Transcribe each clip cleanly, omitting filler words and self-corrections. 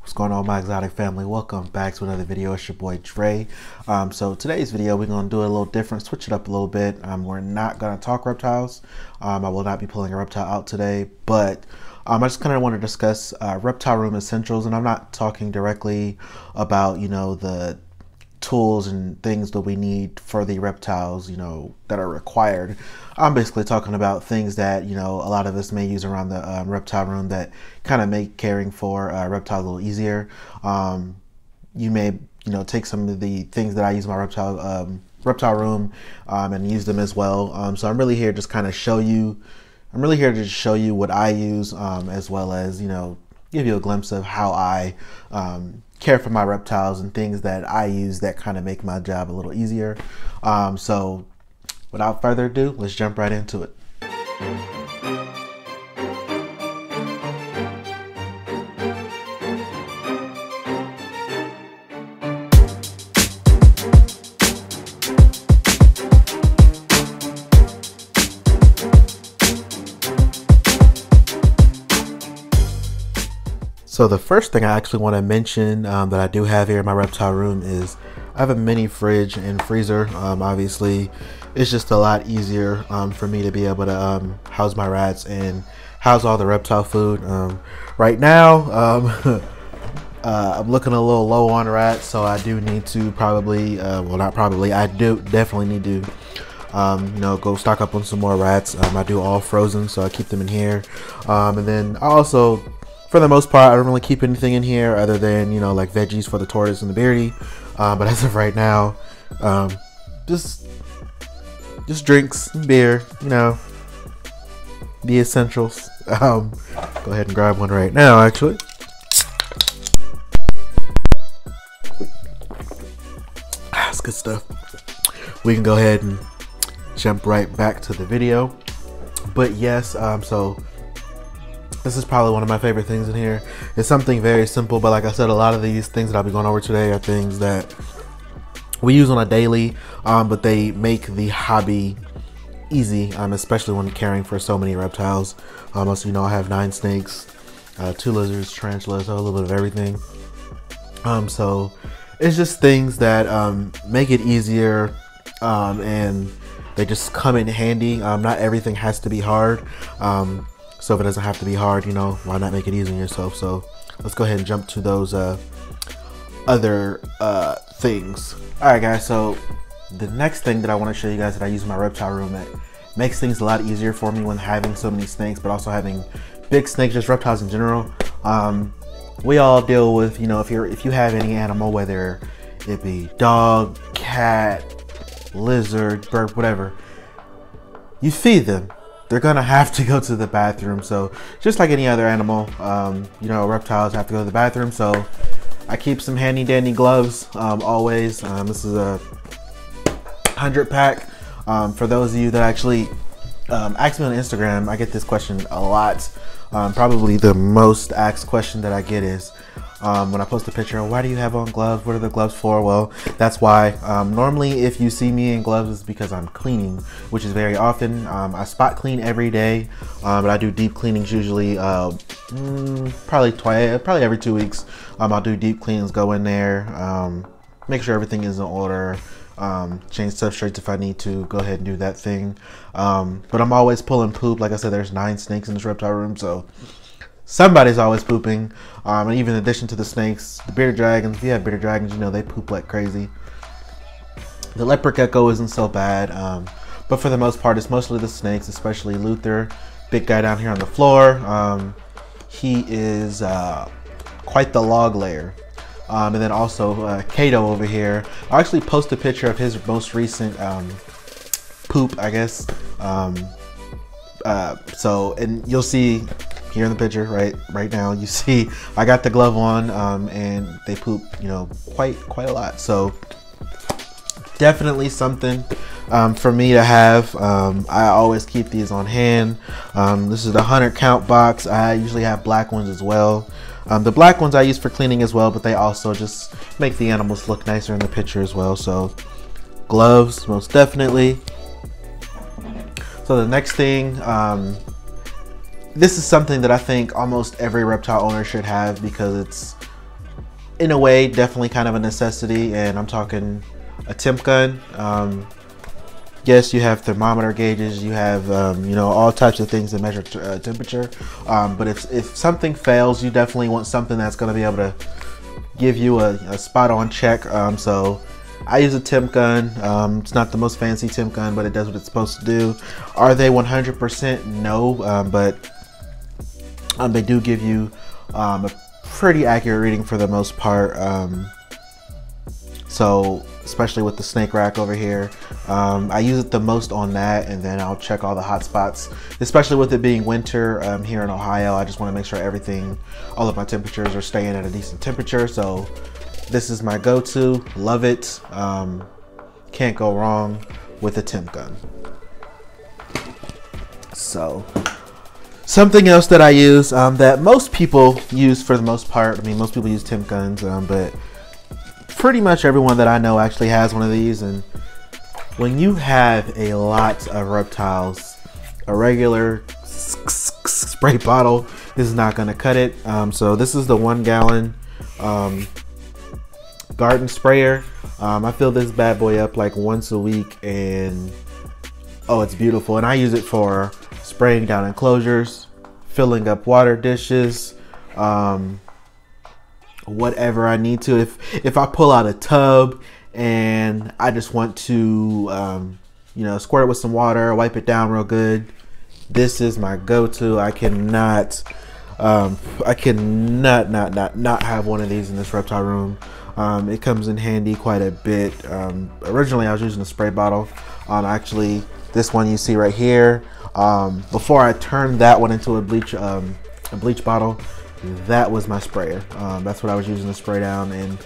What's going on, my exotic family? Welcome back to another video. It's your boy Dre. So today's video, we're going to do it a little different, switch it up a little bit. We're not going to talk reptiles. I will not be pulling a reptile out today, but I just kind of want to discuss Reptileroom Essentials, and I'm not talking directly about, the tools and things that we need for the reptiles, that are required. I'm basically talking about things that, a lot of us may use around the reptile room that kind of make caring for reptiles a little easier. You may, take some of the things that I use in my reptile room and use them as well. So I'm really here just kind of show you, what I use, as well as, give you a glimpse of how I care for my reptiles and things that I use that kind of make my job a little easier. So without further ado, let's jump right into it. So the first thing I actually want to mention that I do have here in my reptile room is I have a mini fridge and freezer. Obviously, it's just a lot easier for me to be able to house my rats and house all the reptile food. Right now, I'm looking a little low on rats, so I do need to probably, I do definitely need to go stock up on some more rats. I do all frozen, so I keep them in here. And then I also, for the most part, I don't really keep anything in here other than, like veggies for the tortoise and the beardy. But as of right now, just drinks and beer, the essentials. Go ahead and grab one right now, actually. That's good stuff. We can go ahead and jump right back to the video. But yes, so this is probably one of my favorite things in here. It's something very simple, but like I said, a lot of these things that I'll be going over today are things that we use on a daily, but they make the hobby easy, especially when caring for so many reptiles. Also, I have 9 snakes, 2 lizards, tarantulas, a little bit of everything. So it's just things that make it easier, and they just come in handy. Not everything has to be hard. So if it doesn't have to be hard, why not make it easy on yourself? So let's go ahead and jump to those other things. All right, guys. So the next thing that I want to show you guys that I use in my reptile room that makes things a lot easier for me when having so many snakes, but also having big snakes, just reptiles in general. We all deal with, if you have any animal, whether it be dog, cat, lizard, bird, whatever, you feed them. They're gonna have to go to the bathroom. So just like any other animal, reptiles have to go to the bathroom. So I keep some handy dandy gloves always. This is a 100 pack. For those of you that actually ask me on Instagram, I get this question a lot. Probably the most asked question that I get is when I post a picture, why do you have on gloves? What are the gloves for? Well, that's why. Normally, if you see me in gloves, it's because I'm cleaning, which is very often. I spot clean every day, but I do deep cleanings usually probably every 2 weeks. I'll do deep cleans, go in there, make sure everything is in order, change substrates if I need to, go ahead and do that thing. But I'm always pulling poop. Like I said, there's 9 snakes in this reptile room, so somebody's always pooping. And even in addition to the snakes, the bearded dragons, if you have bearded dragons, they poop like crazy. The leopard gecko isn't so bad, but for the most part, it's mostly the snakes, especially Luther, big guy down here on the floor. He is quite the log layer. And then also Kato over here. I'll actually post a picture of his most recent poop, I guess. And you'll see here in the picture right now, you see I got the glove on, and they poop quite a lot. So definitely something for me to have. I always keep these on hand. This is the 100 count box. I usually have black ones as well. The black ones I use for cleaning as well, but they also just make the animals look nicer in the picture as well. So gloves, most definitely. So the next thing, this is something that I think almost every reptile owner should have because it's in a way, definitely kind of a necessity, and I'm talking a temp gun. Yes, you have thermometer gauges, you have you know, all types of things that measure temperature, but if something fails, you definitely want something that's going to be able to give you a spot on check. So I use a temp gun. It's not the most fancy temp gun, but it does what it's supposed to do. Are they 100%? No, but they do give you a pretty accurate reading for the most part. So especially with the snake rack over here, I use it the most on that, and then I'll check all the hot spots, especially with it being winter here in Ohio. I just want to make sure all of my temperatures are staying at a decent temperature. So this is my go-to. Love it. Can't go wrong with a temp gun. So something else that I use that most people use for the most part, I mean, most people use temp guns, but pretty much everyone that I know actually has one of these. And when you have a lot of reptiles, a regular spray bottle is not going to cut it. So this is the 1 gallon garden sprayer. I fill this bad boy up like once a week, and oh, it's beautiful. And I use it for spraying down enclosures, filling up water dishes, whatever I need to. If I pull out a tub and I just want to you know, squirt it with some water, wipe it down real good, this is my go-to. I cannot not have one of these in this reptile room. It comes in handy quite a bit. Originally I was using a spray bottle. Actually, this one you see right here, before I turned that one into a bleach bottle, that was my sprayer. That's what I was using to spray down. And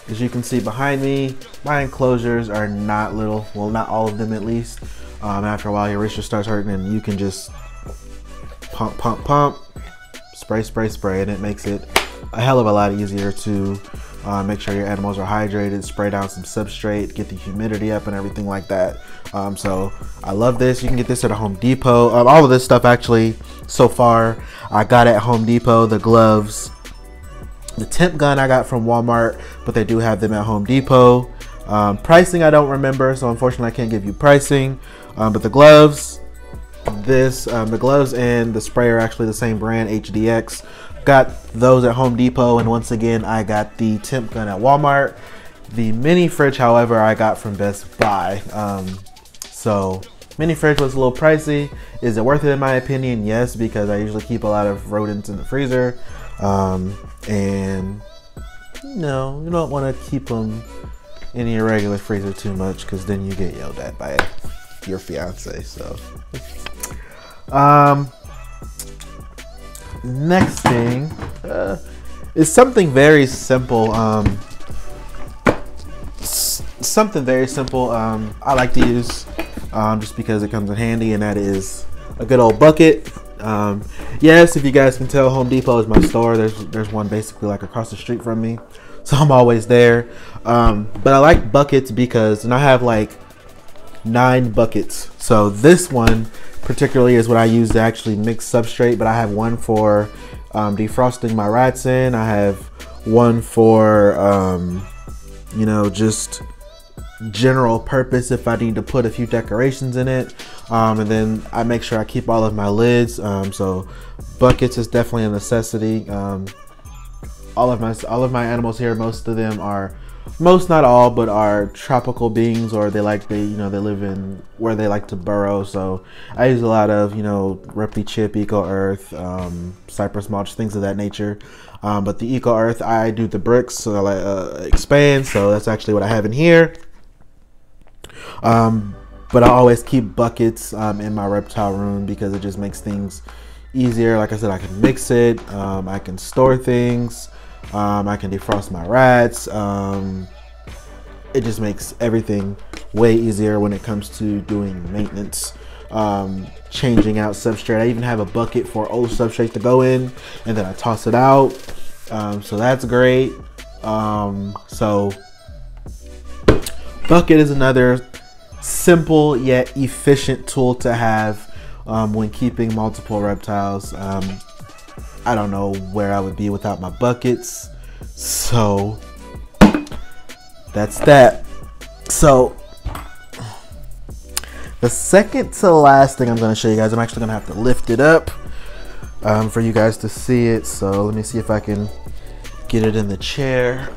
as you can see behind me, my enclosures are not little. Well, not all of them at least. After a while, your wrist just starts hurting, and you can just pump, pump, pump, spray, spray, spray, and it makes it a hell of a lot easier to make sure your animals are hydrated, spray down some substrate, get the humidity up and everything like that. So I love this. You can get this at a Home Depot. All of this stuff actually so far I got at Home Depot. The gloves, the temp gun I got from Walmart, but they do have them at Home Depot. Pricing I don't remember, so unfortunately I can't give you pricing. But the gloves, the gloves and the sprayer are actually the same brand, HDX. Got those at Home Depot, and once again I got the temp gun at Walmart. The mini fridge, however, I got from Best Buy. So mini fridge was a little pricey. Is it worth it in my opinion? Yes, because I usually keep a lot of rodents in the freezer. And no, you don't want to keep them in your regular freezer too much, because then you get yelled at by your fiance. So next thing is something very simple. I like to use just because it comes in handy, and that is a good old bucket. Yes, if you guys can tell, Home Depot is my store. There's one basically like across the street from me, so I'm always there. But I like buckets because, and I have like 9 buckets. So this one particularly is what I use to actually mix substrate, but I have one for defrosting my rats in. I have one for you know, just general purpose if I need to put a few decorations in it. And then I make sure I keep all of my lids. So buckets is definitely a necessity. All of my animals here, most of them are, most not all, but are tropical beings, or they live in where they like to burrow. So I use a lot of, you know, Repti Chip, Eco Earth, cypress mulch, things of that nature. But the Eco Earth, I do the bricks, so I expand. So that's actually what I have in here. But I always keep buckets in my reptile room because it just makes things easier. Like I said, I can mix it, I can store things, I can defrost my rats. It just makes everything way easier when it comes to doing maintenance, changing out substrate. I even have a bucket for old substrate to go in, and then I toss it out. So that's great. So bucket is another simple yet efficient tool to have when keeping multiple reptiles. I don't know where I would be without my buckets. So that's that. So the second to last thing I'm going to show you guys, I'm actually going to have to lift it up for you guys to see it. So let me see if I can get it in the chair.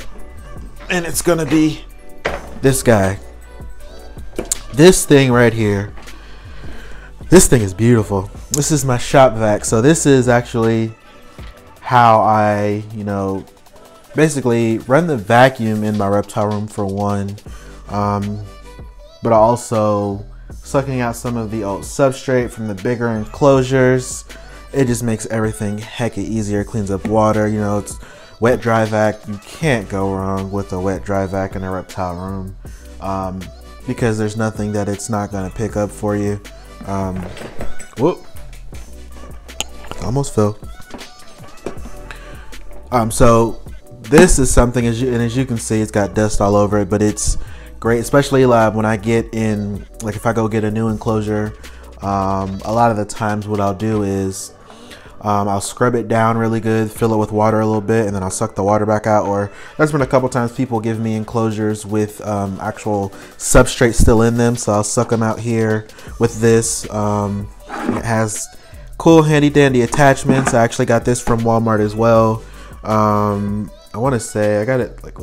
And it's going to be this guy. This thing right here. This thing is beautiful. This is my shop vac. So this is actually how I, basically run the vacuum in my reptile room for one. But also sucking out some of the old substrate from the bigger enclosures. It just makes everything hecka easier. It cleans up water. It's wet dry vac. You can't go wrong with a wet dry vac in a reptile room, because there's nothing that it's not going to pick up for you. Whoop, almost fell. So this is something, as you can see, it's got dust all over it, but it's great, especially when I get in, like if I go get a new enclosure. A lot of the times what I'll do is I'll scrub it down really good, fill it with water a little bit, and then I'll suck the water back out. Or there's been a couple times people give me enclosures with actual substrate still in them, so I'll suck them out here with this. It has cool handy dandy attachments. I actually got this from Walmart as well. I want to say I got it like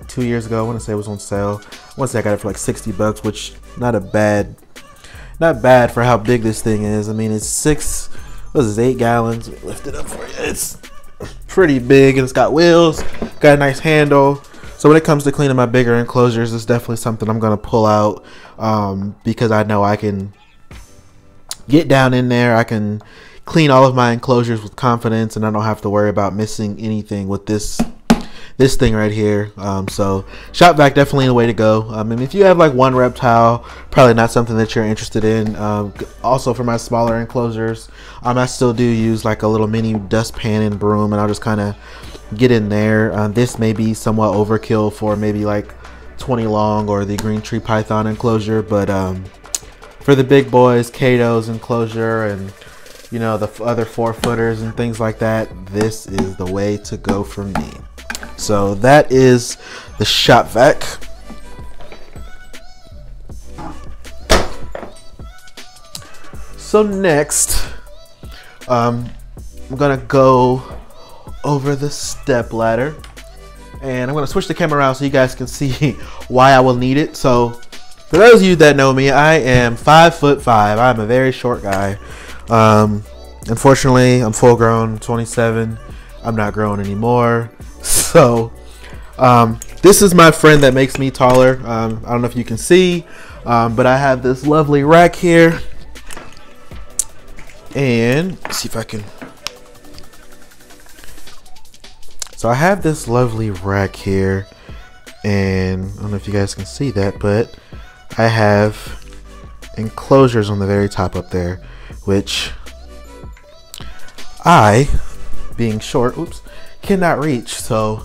2 years ago. I want to say it was on sale. I want to say I got it for like 60 bucks, which not bad for how big this thing is. I mean, it's 8 gallons. Lift it up for you. It's pretty big, and it's got wheels, got a nice handle. So when it comes to cleaning my bigger enclosures, it's definitely something I'm gonna pull out, because I know I can get down in there. I can clean all of my enclosures with confidence, and I don't have to worry about missing anything with this thing right here. So shop vac definitely the way to go. And if you have like one reptile, probably not something that you're interested in. Also for my smaller enclosures, I still do use like a little mini dustpan and broom, and I'll just kind of get in there. This may be somewhat overkill for maybe like 20 long or the green tree python enclosure, but for the big boys, Kato's enclosure, and the other 4-footers and things like that, this is the way to go for me. So that is the shop vac. So next, I'm gonna go over the step ladder, and I'm gonna switch the camera around so you guys can see why I will need it. So for those of you that know me, I am 5'5". I'm a very short guy. Unfortunately, I'm full grown, 27. I'm not growing anymore. So this is my friend that makes me taller. I don't know if you can see, but I have this lovely rack here, and let's see if I can. So I have this lovely rack here, and I don't know if you guys can see that, but I have enclosures on the very top up there, which I, being short, cannot reach. So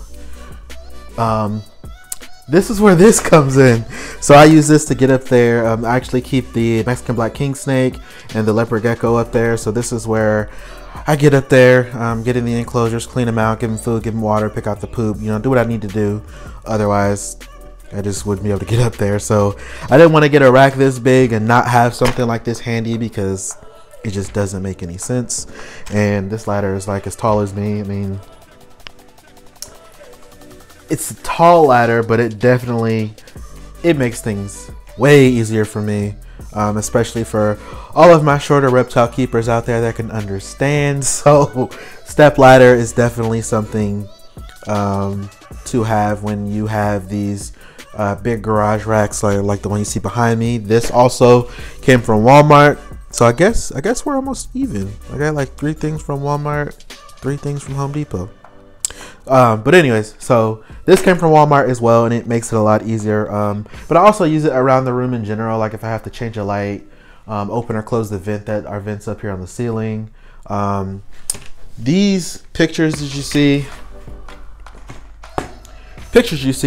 this is where this comes in. So I use this to get up there. I actually keep the Mexican black king snake and the leopard gecko up there. So this is where I get up there, get in the enclosures, clean them out, give them food, give them water, pick out the poop, do what I need to do. Otherwise I just wouldn't be able to get up there. So I didn't want to get a rack this big and not have something like this handy, because it just doesn't make any sense. And this ladder is like as tall as me. I mean, it's a tall ladder, but it makes things way easier for me, especially for all of my shorter reptile keepers out there that can understand. So step ladder is definitely something to have when you have these big garage racks like the one you see behind me. This also came from Walmart. So I guess we're almost even. I got like 3 things from Walmart, 3 things from Home Depot. But anyways, so this came from Walmart as well, and it makes it a lot easier. But I also use it around the room in general, like if I have to change a light, open or close the vent, that our vents up here on the ceiling. These pictures you see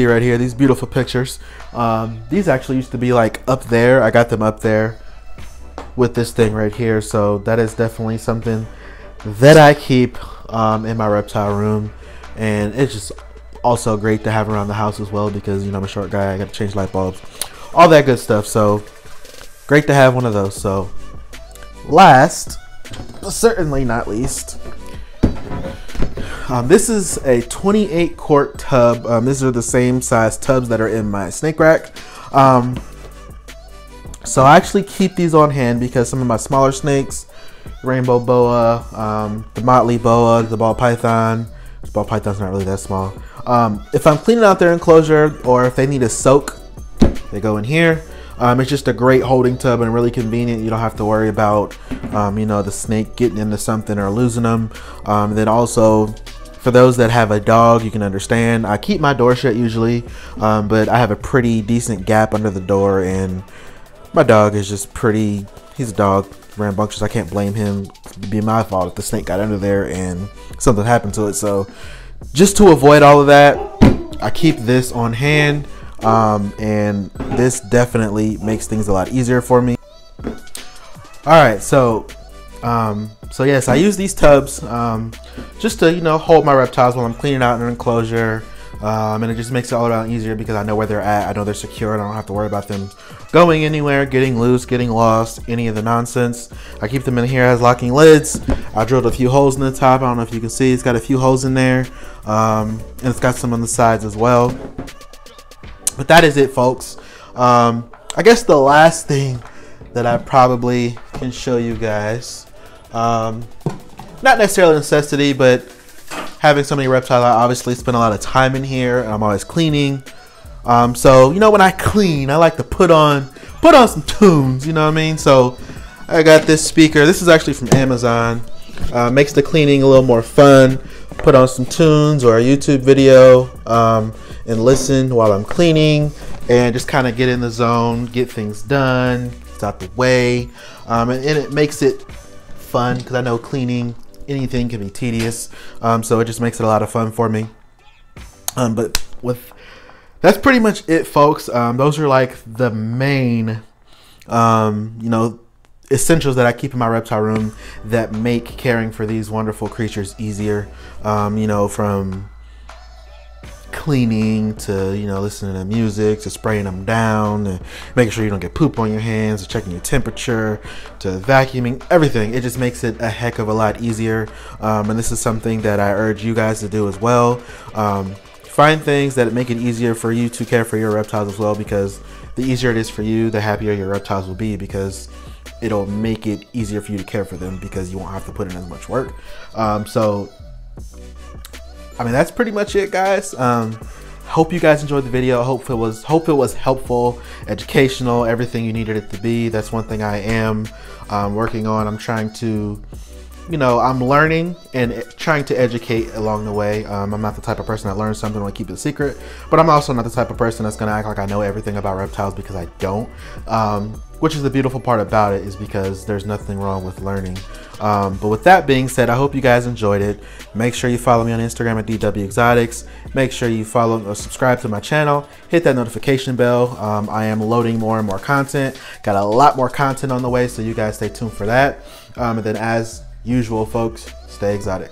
right here, these beautiful pictures, these actually used to be like up there. I got them up there with this thing right here. So that is definitely something that I keep in my reptile room, and it's just Also great to have around the house as well because, you know, I'm a short guy. I got to change light bulbs, all that good stuff. So great to have one of those. So last, but certainly not least, this is a 28 quart tub. These are the same size tubs that are in my snake rack. So I actually keep these on hand because some of my smaller snakes, rainbow boa, the motley boa, the ball python. This ball python's not really that small. If I'm cleaning out their enclosure or if they need a soak, they go in here. It's just a great holding tub and really convenient. You don't have to worry about, you know, the snake getting into something or losing them. Then also, for those that have a dog, you can understand. I keep my door shut usually, but I have a pretty decent gap under the door, and my dog is just pretty, he's a dog, rambunctious. I can't blame him. It'd be my fault if the snake got under there and something happened to it. So just to avoid all of that, I keep this on hand, and this definitely makes things a lot easier for me. All right, so yes, I use these tubs just to, you know, hold my reptiles while I'm cleaning out an enclosure, and it just makes it all around easier because I know where they're at. I know they're secure, and I don't have to worry about them going anywhere, getting loose, getting lost, any of the nonsense. I keep them in here as locking lids. I drilled a few holes in the top. I don't know if you can see, it's got a few holes in there, and it's got some on the sides as well. But that is it, folks. I guess the last thing that I probably can show you guys, not necessarily a necessity, but having so many reptiles, I obviously spend a lot of time in here, and I'm always cleaning. So, you know, when I clean, I like to put on some tunes, you know what I mean? So I got this speaker. This is actually from Amazon. Makes the cleaning a little more fun. Put on some tunes or a YouTube video, and listen while I'm cleaning, and just kind of get in the zone, get things done, it's out the way, and it makes it fun because I know cleaning, anything can be tedious, so it just makes it a lot of fun for me. But that's pretty much it, folks. Those are like the main, you know, essentials that I keep in my reptile room that make caring for these wonderful creatures easier. You know, from cleaning to, you know, listening to music, to spraying them down, to making sure you don't get poop on your hands, to checking your temperature, to vacuuming, everything. It just makes it a heck of a lot easier. And this is something that I urge you guys to do as well. Find things that make it easier for you to care for your reptiles as well, because the easier it is for you, the happier your reptiles will be, because it'll make it easier for you to care for them because you won't have to put in as much work. So I mean, that's pretty much it, guys. Hope you guys enjoyed the video. Hope it was helpful, educational, everything you needed it to be. That's one thing I am working on. I'm trying to, you know, I'm learning and trying to educate along the way. I'm not the type of person that learns something and keep it a secret, but I'm also not the type of person that's gonna act like I know everything about reptiles, because I don't. Which is the beautiful part about it, is because there's nothing wrong with learning. But with that being said, I hope you guys enjoyed it. Make sure you follow me on Instagram at DW Exotics. Make sure you follow or subscribe to my channel. Hit that notification bell. I am loading more and more content. Got a lot more content on the way, so you guys stay tuned for that. And then as usual, folks, stay exotic.